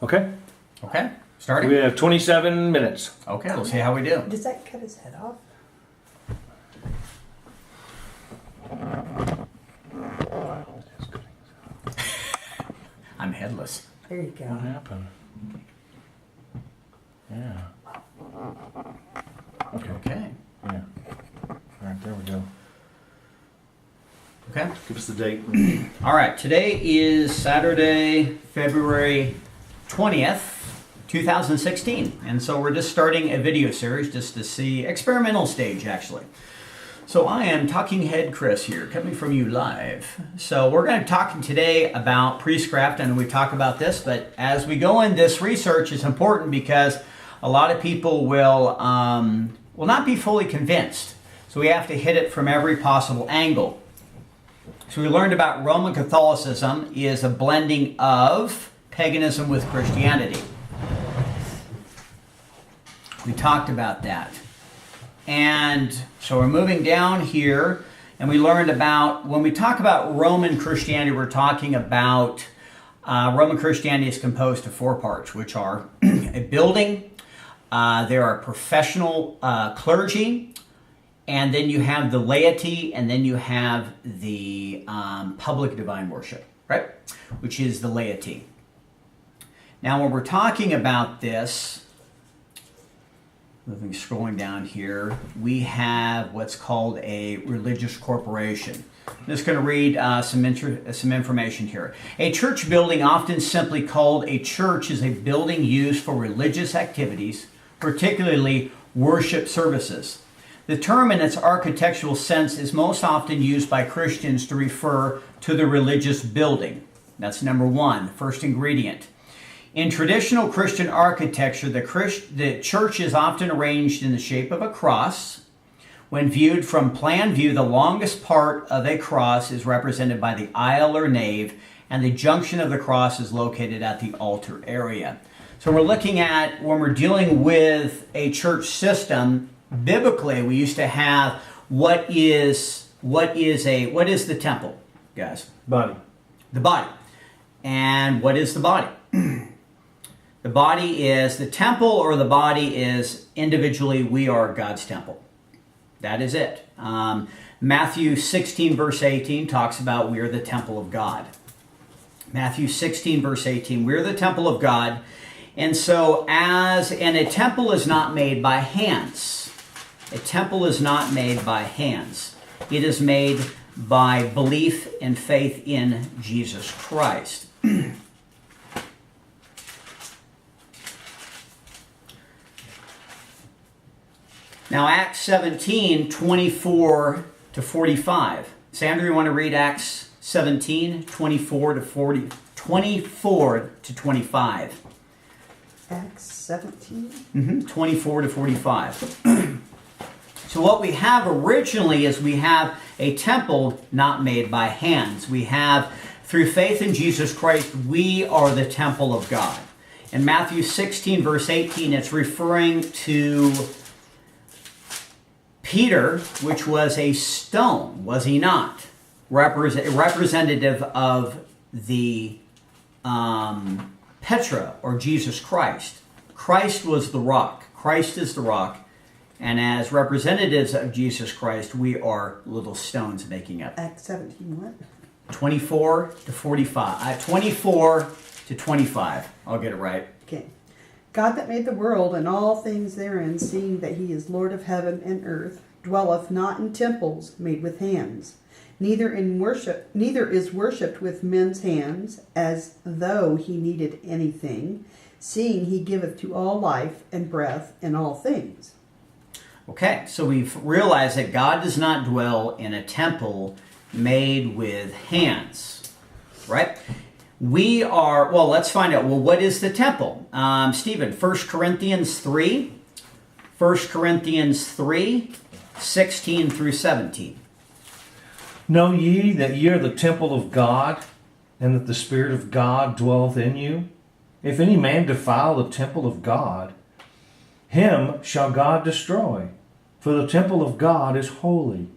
Okay. Okay, starting. We have 27 minutes. Okay, let's see how we do. Does that cut his head off? I'm headless. There you go. What happened? Yeah. Okay. Yeah. All right, there we go. Okay. Give us the date. All right, today is Saturday, February 20th, 2016. And so we're just starting a video series just to see, experimental stage actually. So I am Talking Head Chris here, coming from you live. So we're going to talk today about priestcraft, and we talk about this, but as we go in, this research is important because a lot of people will not be fully convinced. So we have to hit it from every possible angle. So we learned about Roman Catholicism is a blending of paganism with Christianity. We talked about that. And so we're moving down here, and we learned about, when we talk about Roman Christianity, we're talking about Roman Christianity is composed of four parts, which are a building, there are professional clergy, and then you have the laity, and then you have the public divine worship, right? Which is the laity. Now, when we're talking about this, scrolling down here, we have what's called a religious corporation. I'm just going to read some information here. A church building, often simply called a church, is a building used for religious activities, particularly worship services. The term in its architectural sense is most often used by Christians to refer to the religious building. That's number one, the first ingredient. In traditional Christian architecture, the church is often arranged in the shape of a cross. When viewed from plan view, the longest part of a cross is represented by the aisle or nave, and the junction of the cross is located at the altar area. So we're looking at, when we're dealing with a church system, biblically we used to have what is the temple, guys? Body. The body. And what is the body? The body is the temple, or the body is individually, we are God's temple. That is it. Matthew 16 verse 18 talks about we are the temple of God. Matthew 16 verse 18, we're the temple of God. And so a temple is not made by hands. A temple is not made by hands. It is made by belief and faith in Jesus Christ. Now, Acts 17, 24 to 45. Sandra, you want to read Acts 17, 24 to 25. Acts 17? 24 to 45. So what we have originally is we have a temple not made by hands. We have, through faith in Jesus Christ, we are the temple of God. In Matthew 16, verse 18, it's referring to Peter, which was a stone, was he not? Representative of the Petra, or Jesus Christ. Christ was the rock. Christ is the rock. And as representatives of Jesus Christ, we are little stones making up. Acts 17 what? 24 to 45. 24 to 25. I'll get it right. Okay. God that made the world and all things therein, seeing that he is Lord of heaven and earth, dwelleth not in temples made with hands, neither is worshipped with men's hands, as though he needed anything, seeing he giveth to all life and breath and all things. Okay, so we've realized that God does not dwell in a temple made with hands, right? We are, well, let's find out. Well, what is the temple? Stephen, 1 Corinthians 3, 16 through 17. Know ye that ye are the temple of God, and that the Spirit of God dwelleth in you? If any man defile the temple of God, him shall God destroy. For the temple of God is holy,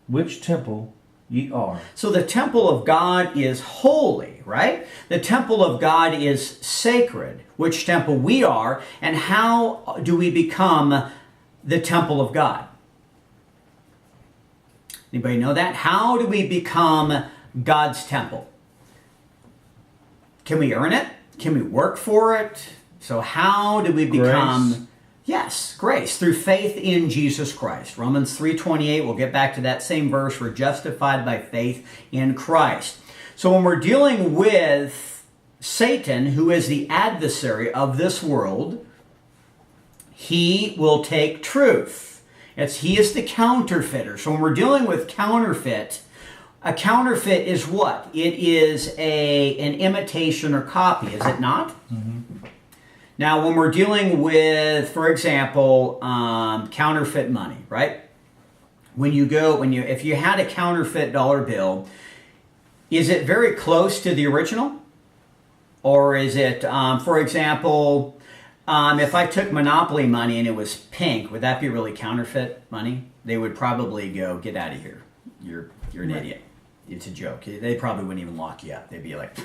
which temple ye are. So the temple of God is holy, right? The temple of God is sacred, which temple we are, and how do we become the temple of God? Anybody know that? How do we become God's temple? Can we earn it? Can we work for it? So how do we become... Grace. Yes, grace, through faith in Jesus Christ. Romans 3:28, we'll get back to that same verse. We're justified by faith in Christ. So when we're dealing with Satan, who is the adversary of this world, he will take truth. He is the counterfeiter. So when we're dealing with counterfeit, a counterfeit is what? It is an imitation or copy, is it not? Mm-hmm. Now, when we're dealing with, for example, counterfeit money, right? If you had a counterfeit dollar bill, is it very close to the original? Or is it, for example, if I took Monopoly money and it was pink, would that be really counterfeit money? They would probably go, get out of here. You're an idiot. It's a joke. They probably wouldn't even lock you up. They'd be like,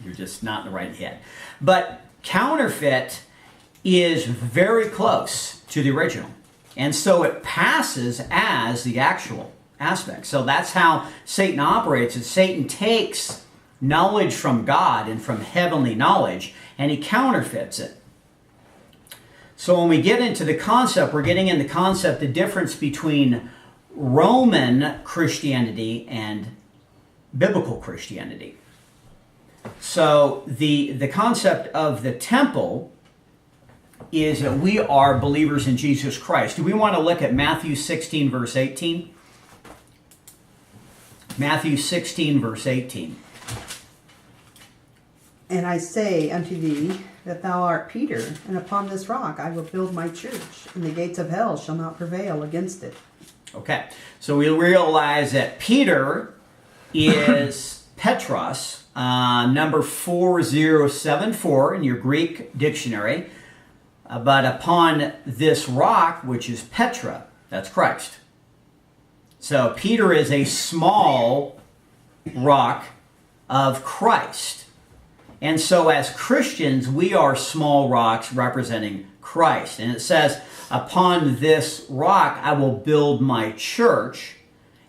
you're just not in the right head. But counterfeit is very close to the original. And so it passes as the actual aspect. So that's how Satan operates. Is Satan takes knowledge from God and from heavenly knowledge, and he counterfeits it. So when we get into the concept, we're getting in the concept, the difference between Roman Christianity and biblical Christianity. So the concept of the temple is that we are believers in Jesus Christ. Do we want to look at Matthew 16, verse 18? Matthew 16, verse 18. And I say unto thee that thou art Peter, and upon this rock I will build my church, and the gates of hell shall not prevail against it. Okay, so we realize that Peter is Petros, number 4074 in your Greek dictionary. But upon this rock, which is Petra, that's Christ. So Peter is a small rock of Christ. And so as Christians, we are small rocks representing Christ. And it says, upon this rock I will build my church.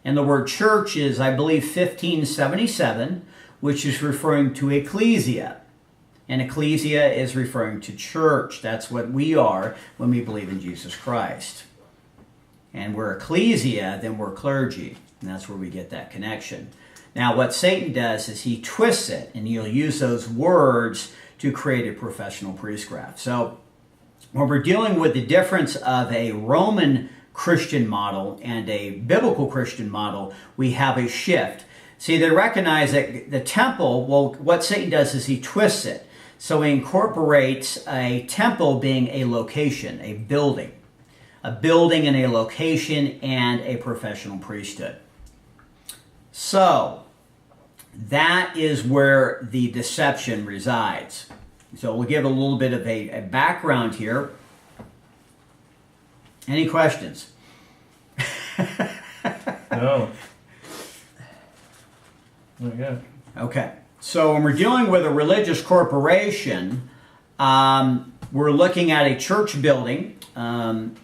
And the word church is, I believe, 1577, which is referring to ecclesia. And ecclesia is referring to church. That's what we are when we believe in Jesus Christ. And we're ecclesia, then we're clergy. And that's where we get that connection. Now, what Satan does is he twists it, and he'll use those words to create a professional priestcraft. So when we're dealing with the difference of a Roman Christian model and a biblical Christian model, we have a shift. See, they recognize that the temple, well, what Satan does is he twists it. So he incorporates a temple being a location, a building and a location and a professional priesthood. So that is where the deception resides. So we'll give a little bit of a background here. Any questions? No. Not yet. Okay. So when we're dealing with a religious corporation, we're looking at a church building.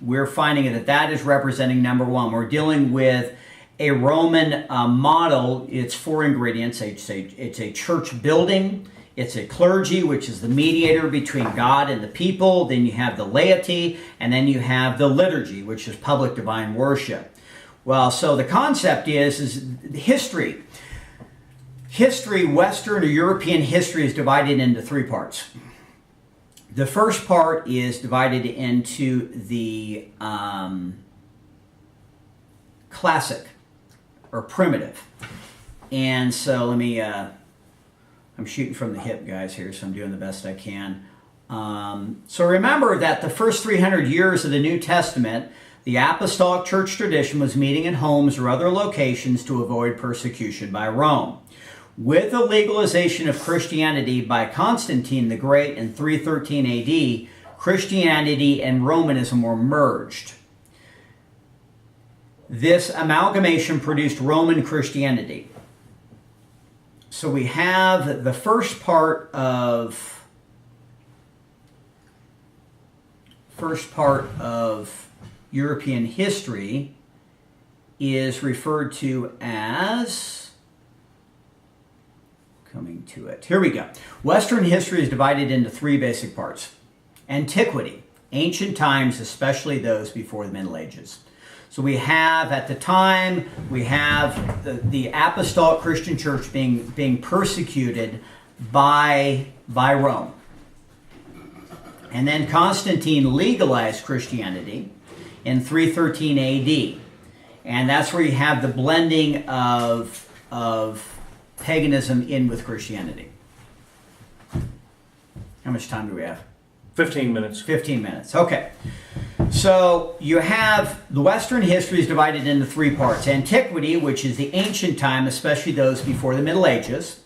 We're finding that is representing number one. We're dealing with a Roman model. It's four ingredients. It's a church building. It's a clergy, which is the mediator between God and the people. Then you have the laity, and then you have the liturgy, which is public divine worship. Well, so the concept is history. Western or European history is divided into three parts. The first part is divided into the classic or primitive. And so let me, I'm shooting from the hip, guys, here, so I'm doing the best I can. So remember that the first 300 years of the New Testament, the apostolic church tradition was meeting in homes or other locations to avoid persecution by Rome. With the legalization of Christianity by Constantine the Great in 313 AD, Christianity and Romanism were merged. This amalgamation produced Roman Christianity. So we have the first part of European history is referred to as, coming to it, here we go. Western history is divided into three basic parts. Antiquity, ancient times, especially those before the Middle Ages. So we have, at the time, we have the apostolic Christian church being persecuted by Rome. And then Constantine legalized Christianity in 313 AD. And that's where you have the blending of paganism in with Christianity. How much time do we have? 15 minutes. 15 minutes. Okay. So you have the Western history is divided into three parts. Antiquity, which is the ancient time, especially those before the Middle Ages.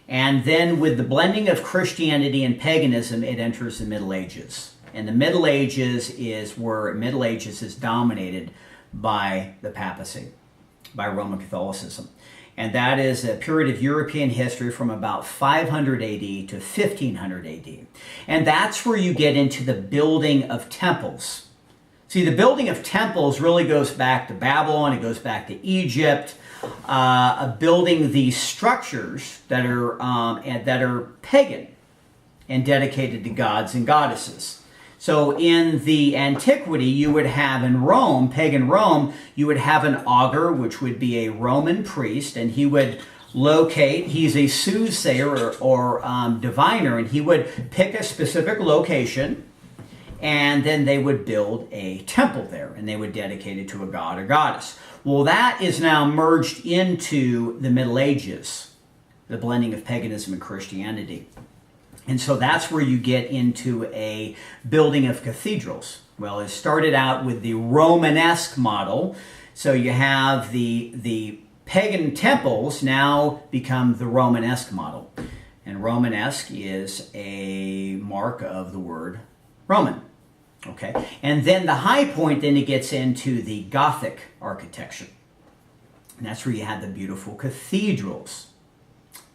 And then with the blending of Christianity and paganism, it enters the Middle Ages. And the Middle Ages is where Middle Ages is dominated by the papacy, by Roman Catholicism. And that is a period of European history from about 500 AD to 1500 AD. And that's where you get into the building of temples. See, the building of temples really goes back to Babylon, it goes back to Egypt, building these structures that are pagan and dedicated to gods and goddesses. So in the antiquity, you would have in Rome, pagan Rome, you would have an augur, which would be a Roman priest, and he would he's a soothsayer or diviner, and he would pick a specific location, and then they would build a temple there, and they would dedicate it to a god or goddess. Well, that is now merged into the Middle Ages, the blending of paganism and Christianity. And so that's where you get into a building of cathedrals. Well, it started out with the Romanesque model. So you have the pagan temples now become the Romanesque model. And Romanesque is a mark of the word Roman. Okay. And then the high point, then it gets into the Gothic architecture. And that's where you have the beautiful cathedrals.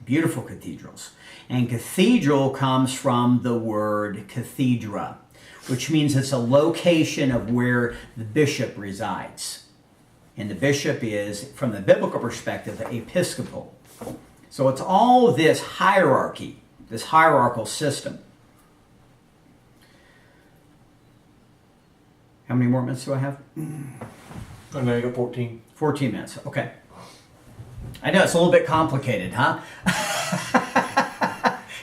Beautiful cathedrals. And cathedral comes from the word cathedra, which means it's a location of where the bishop resides. And the bishop is, from the biblical perspective, episcopal. So it's all this hierarchy, this hierarchical system. How many more minutes do I have? I know you got 14. 14 minutes, okay. I know, it's a little bit complicated, huh?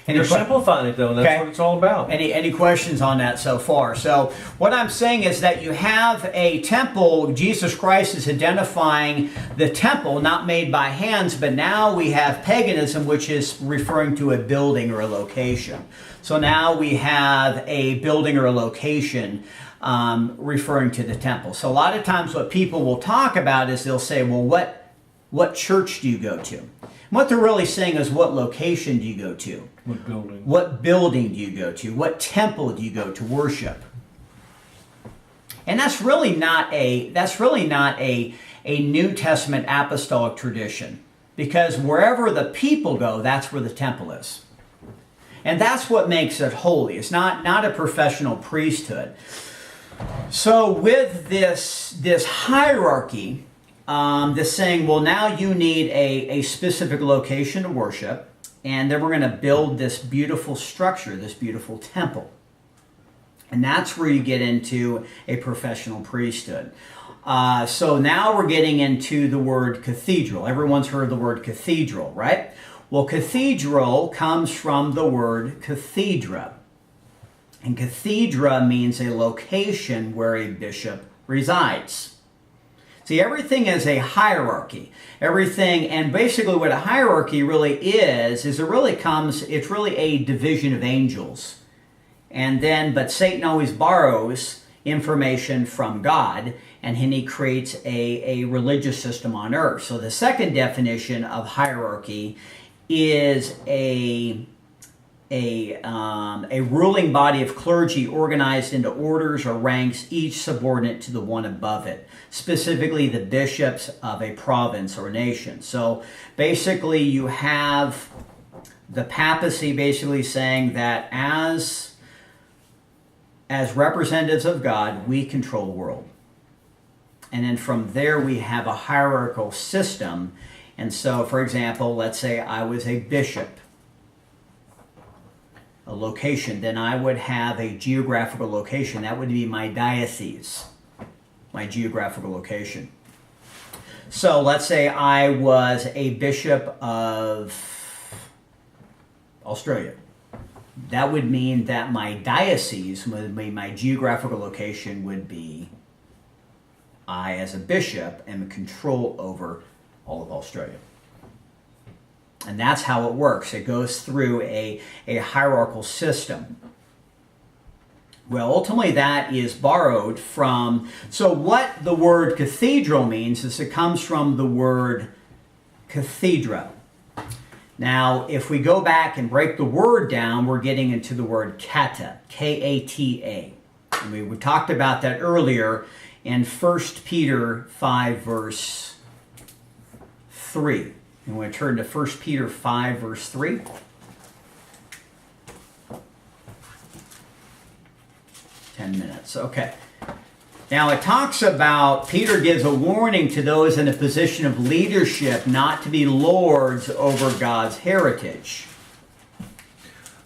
You're simplifying it, though, and that's what it's all about. Any questions on that so far? So what I'm saying is that you have a temple. Jesus Christ is identifying the temple, not made by hands, but now we have paganism, which is referring to a building or a location. So now we have a building or a location referring to the temple. So a lot of times what people will talk about is they'll say, well, what church do you go to? And what they're really saying is, what location do you go to? What building? What building do you go to? What temple do you go to worship? And that's really not a New Testament apostolic tradition, because wherever the people go, that's where the temple is. And that's what makes it holy. It's not a professional priesthood. So with this hierarchy, this saying, well, now you need a specific location to worship, and then we're going to build this beautiful structure, this beautiful temple. And that's where you get into a professional priesthood. So now we're getting into the word cathedral. Everyone's heard the word cathedral, right? Well, cathedral comes from the word cathedra. And cathedra means a location where a bishop resides. See, everything is a hierarchy. Everything, and basically what a hierarchy really is it's really a division of angels. And then, but Satan always borrows information from God, and then he creates a religious system on earth. So the second definition of hierarchy is a a ruling body of clergy organized into orders or ranks, each subordinate to the one above it, specifically the bishops of a province or nation. So basically you have the papacy basically saying that as representatives of God, we control the world. And then from there we have a hierarchical system. And so, for example, let's say I was a bishop, a location, then I would have a geographical location. That would be my diocese, my geographical location. So let's say I was a bishop of Australia. That would mean that my diocese, my geographical location would be, I as a bishop am in control over all of Australia. And that's how it works. It goes through a hierarchical system. Well, ultimately that is borrowed from, so what the word cathedral means is it comes from the word cathedra. Now, if we go back and break the word down, we're getting into the word kata, K-A-T-A. And we talked about that earlier in 1 Peter 5, verse 3. And we turn to 1 Peter 5, verse 3. Okay. Now it talks about, Peter gives a warning to those in a position of leadership not to be lords over God's heritage.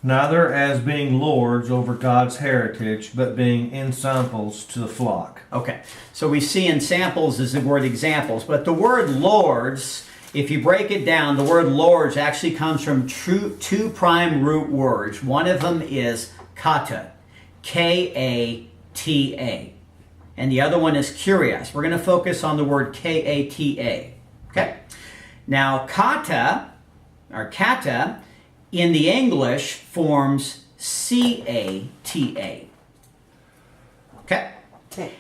Neither as being lords over God's heritage, but being ensamples to the flock. Okay, so we see ensamples as the word examples, but the word lords, if you break it down, the word lords actually comes from two prime root words. One of them is kata, K-A-T-A. And the other one is kurios. We're going to focus on the word K-A-T-A. Okay? Now, kata, or kata, in the English forms C-A-T-A. Okay? Okay.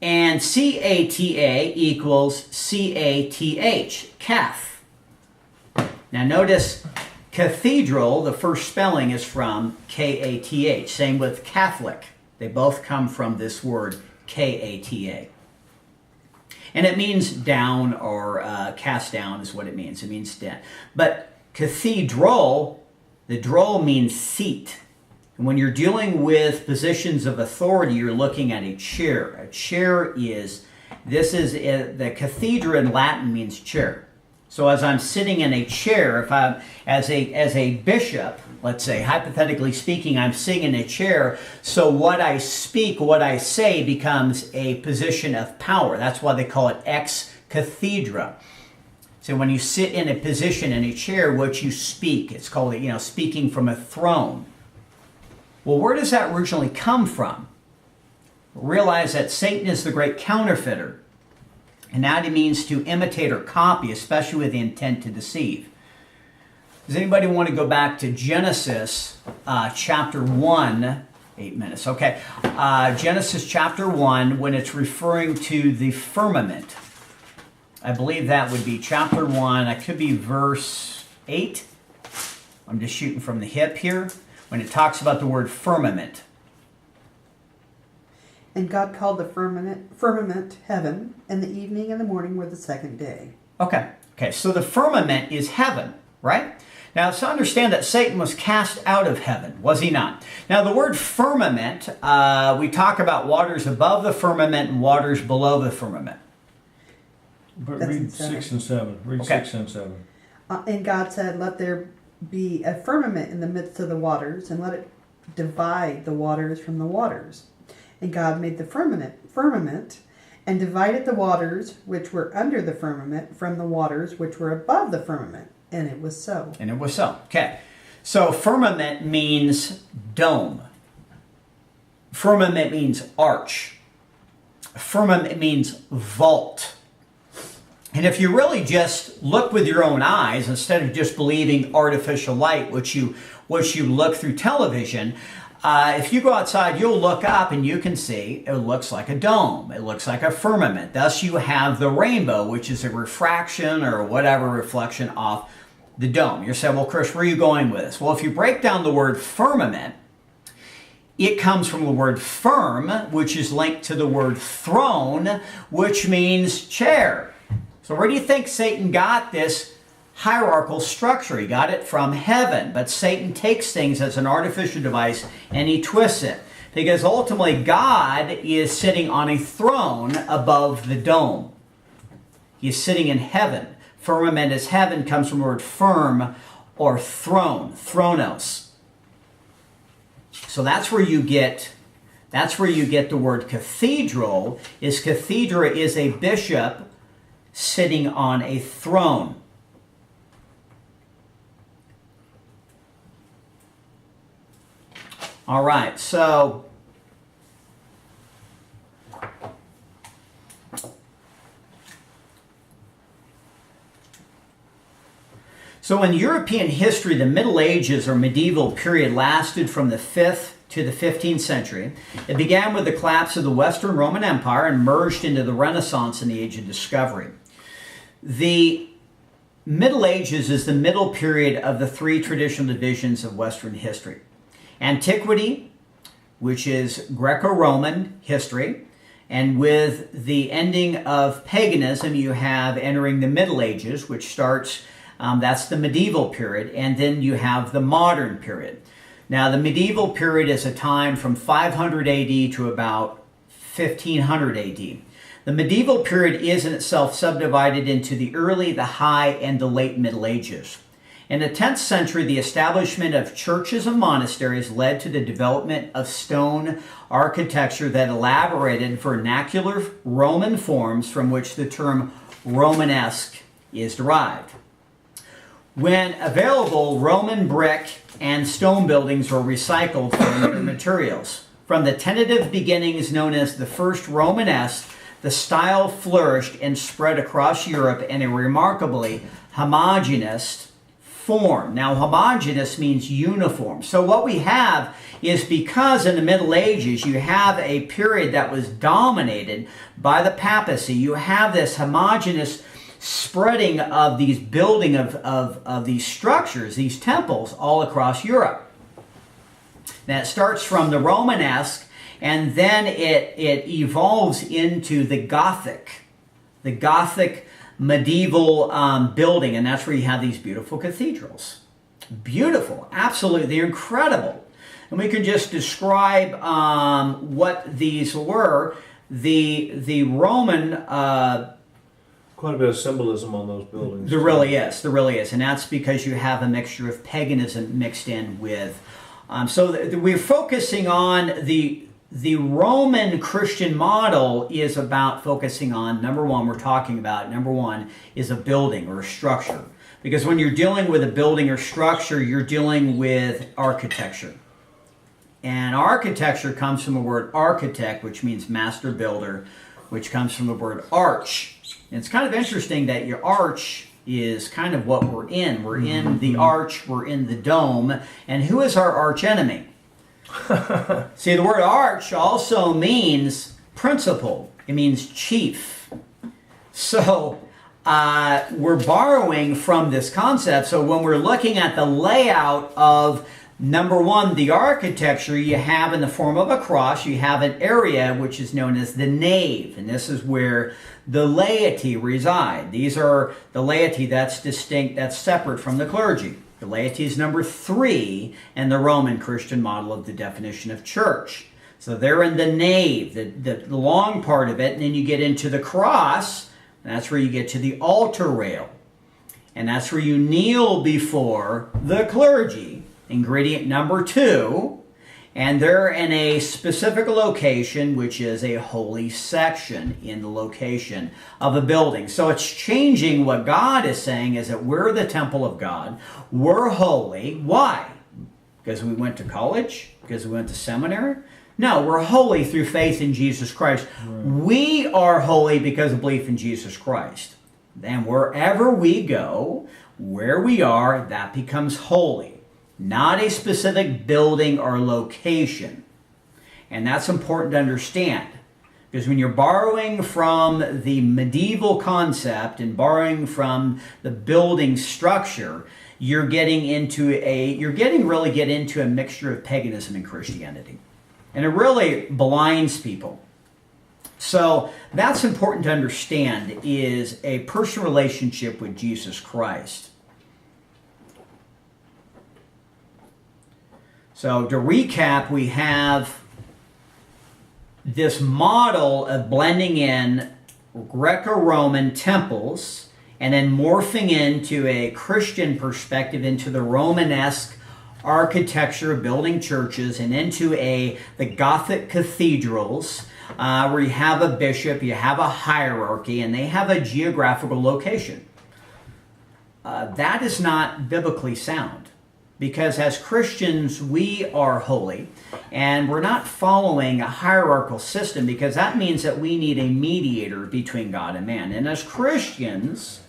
And C-A-T-A equals C-A-T-H, cath. Now notice cathedral, the first spelling is from K-A-T-H. Same with Catholic. They both come from this word K-A-T-A. And it means down or cast down is what it means. It means down. But cathedral, the dro means seat. And when you're dealing with positions of authority, you're looking at a chair. A chair is, the cathedra in Latin means chair. So as I'm sitting in a chair, if I'm, as a bishop, let's say, hypothetically speaking, I'm sitting in a chair, so what I speak, what I say becomes a position of power. That's why they call it ex cathedra. So when you sit in a position in a chair, what you speak, it's called, speaking from a throne. Well, where does that originally come from? Realize that Satan is the great counterfeiter. And that it means to imitate or copy, especially with the intent to deceive. Does anybody want to go back to Genesis chapter 1? 8 minutes, okay. Genesis chapter 1, when it's referring to the firmament. I believe that would be chapter 1. It could be verse 8. I'm just shooting from the hip here. When it talks about the word firmament. And God called the firmament heaven, and the evening and the morning were the second day. Okay, so the firmament is heaven, right? Now, let's understand that Satan was cast out of heaven, was he not? Now, the word firmament, we talk about waters above the firmament and waters below the firmament. But read 6 and 7. Read 6 and 7. And God said, let there be a firmament in the midst of the waters, and let it divide the waters from the waters. And God made the firmament and divided the waters which were under the firmament from the waters which were above the firmament. And it was so. And it was so. Okay. So firmament means dome. Firmament means arch. Firmament means vault. And if you really just look with your own eyes, instead of just believing artificial light, which you look through television, if you go outside, you'll look up and you can see it looks like a dome. It looks like a firmament. Thus you have the rainbow, which is a refraction or whatever reflection off The dome. You're saying, well, Chris, where are you going with this? Well, if you break down the word firmament, it comes from the word firm, which is linked to the word throne, which means chair. So where do you think Satan got this hierarchical structure? He got it from heaven, but Satan takes things as an artificial device and he twists it. Because ultimately God is sitting on a throne above the dome. He is sitting in heaven. Firmament as heaven comes from the word firm or throne, thronos. So that's where you get the word cathedral. Cathedra is a bishop sitting on a throne. All right, so in European history, the Middle Ages or medieval period lasted from the 5th to the 15th century. It began with the collapse of the Western Roman Empire and merged into the Renaissance and the Age of Discovery. The Middle Ages is the middle period of the three traditional divisions of Western history. Antiquity, which is Greco-Roman history, and with the ending of paganism, you have entering the Middle Ages, which starts, that's the medieval period, and then you have the modern period. Now, the medieval period is a time from 500 AD to about 1500 AD. The medieval period is in itself subdivided into the early, the high, and the late Middle Ages. In the 10th century, the establishment of churches and monasteries led to the development of stone architecture that elaborated vernacular Roman forms from which the term Romanesque is derived. When available, Roman brick and stone buildings were recycled from other materials. From the tentative beginnings known as the first Romanesque, the style flourished and spread across Europe in a remarkably homogeneous form. Now, homogeneous means uniform. So what we have is, because in the Middle Ages you have a period that was dominated by the papacy, you have this homogeneous spreading of these building of these structures, these temples, all across Europe. Now, it starts from the Romanesque, and then it evolves into the Gothic medieval building, and that's where you have these beautiful cathedrals. Beautiful, absolutely, they're incredible. And we can just describe what these were. The Roman... Quite a bit of symbolism on those buildings. There really is. And that's because you have a mixture of paganism mixed in with... we're focusing on the Roman Christian model is about focusing on, number one is a building or a structure. Because when you're dealing with a building or structure, you're dealing with architecture. And architecture comes from the word architect, which means master builder, which comes from the word arch. And it's kind of interesting that your arch is kind of what we're in. We're in the arch, we're in the dome. And who is our arch enemy? See, the word arch also means principal. It means chief. So we're borrowing from this concept. So when we're looking at the layout of, number one, the architecture, you have in the form of a cross, you have an area which is known as the nave. And this is where the laity reside. These are the laity that's distinct, that's separate from the clergy. The laity is number 3 in the Roman Christian model of the definition of church. So they're in the nave, the long part of it, and then you get into the cross, and that's where you get to the altar rail. And that's where you kneel before the clergy. Ingredient number 2, and they're in a specific location, which is a holy section in the location of a building. So it's changing. What God is saying is that we're the temple of God. We're holy. Why? Because we went to college? Because we went to seminary? No, we're holy through faith in Jesus Christ. Right. We are holy because of belief in Jesus Christ. And wherever we go, where we are, that becomes holy. Not a specific building or location. And that's important to understand, Because when you're borrowing from the medieval concept and borrowing from the building structure, you're getting really get into a mixture of paganism and Christianity. And it really blinds people. So that's important to understand, is a personal relationship with Jesus Christ. So to recap, we have this model of blending in Greco-Roman temples and then morphing into a Christian perspective into the Romanesque architecture of building churches and into the Gothic cathedrals, where you have a bishop, you have a hierarchy, and they have a geographical location. That is not biblically sound, because as Christians we are holy, and we're not following a hierarchical system, because that means that we need a mediator between God and man. And as Christians,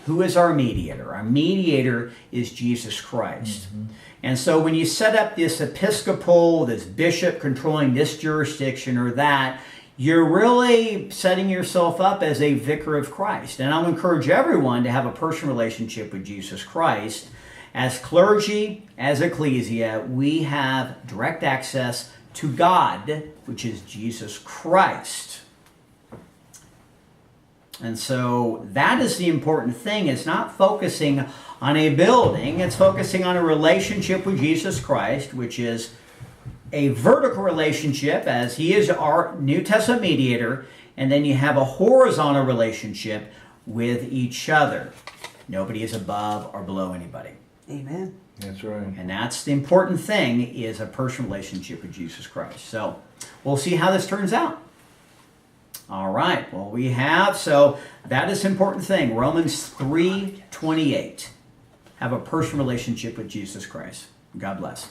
who is our mediator? Our mediator is Jesus Christ. Mm-hmm. And so when you set up this episcopal, this bishop controlling this jurisdiction or that, you're really setting yourself up as a vicar of Christ. And I'll encourage everyone to have a personal relationship with Jesus Christ. As clergy, as ecclesia, we have direct access to God, which is Jesus Christ. And so that is the important thing. It's not focusing on a building. It's focusing on a relationship with Jesus Christ, which is a vertical relationship, as he is our New Testament mediator. And then you have a horizontal relationship with each other. Nobody is above or below anybody. Amen. That's right. And that's the important thing, is a personal relationship with Jesus Christ. So we'll see how this turns out. All right, well, so that is an important thing. Romans 3:28. Have a personal relationship with Jesus Christ. God bless.